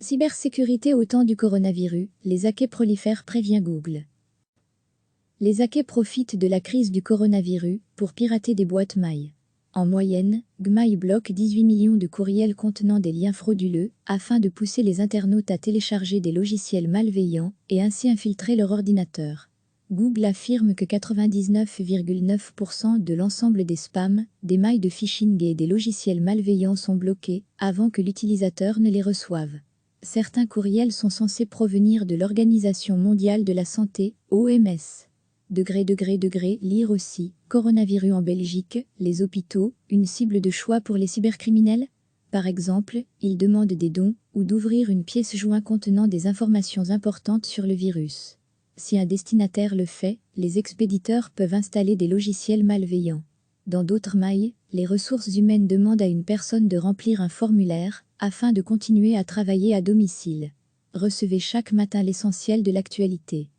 Cybersécurité au temps du coronavirus, les hackers prolifèrent prévient Google. Les hackers profitent de la crise du coronavirus pour pirater des boîtes mail. En moyenne, Gmail bloque 18 millions de courriels contenant des liens frauduleux afin de pousser les internautes à télécharger des logiciels malveillants et ainsi infiltrer leur ordinateur. Google affirme que 99,9% de l'ensemble des spams, des mails de phishing et des logiciels malveillants sont bloqués avant que l'utilisateur ne les reçoive. Certains courriels sont censés provenir de l'Organisation mondiale de la santé, OMS. Lire aussi, coronavirus en Belgique, les hôpitaux, une cible de choix pour les cybercriminels? Par exemple, ils demandent des dons ou d'ouvrir une pièce jointe contenant des informations importantes sur le virus. Si un destinataire le fait, les expéditeurs peuvent installer des logiciels malveillants. Dans d'autres mails, les ressources humaines demandent à une personne de remplir un formulaire afin de continuer à travailler à domicile. Recevez chaque matin l'essentiel de l'actualité.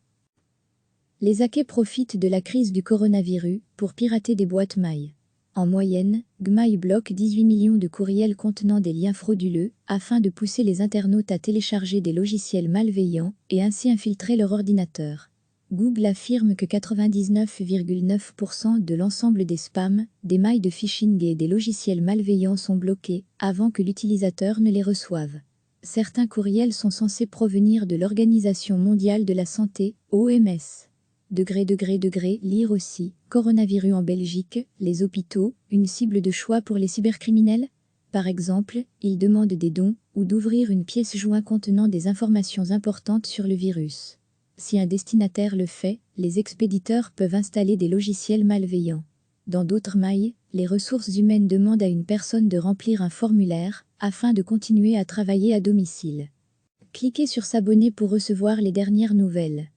Les hackers profitent de la crise du coronavirus pour pirater des boîtes mail. En moyenne, Gmail bloque 18 millions de courriels contenant des liens frauduleux afin de pousser les internautes à télécharger des logiciels malveillants et ainsi infiltrer leur ordinateur. Google affirme que 99,9% de l'ensemble des spams, des mails de phishing et des logiciels malveillants sont bloqués avant que l'utilisateur ne les reçoive. Certains courriels sont censés provenir de l'Organisation mondiale de la santé, OMS. Lire aussi, coronavirus en Belgique, les hôpitaux, une cible de choix pour les cybercriminels? Par exemple, ils demandent des dons ou d'ouvrir une pièce jointe contenant des informations importantes sur le virus. Si un destinataire le fait, les expéditeurs peuvent installer des logiciels malveillants. Dans d'autres mails, les ressources humaines demandent à une personne de remplir un formulaire afin de continuer à travailler à domicile. Cliquez sur s'abonner pour recevoir les dernières nouvelles.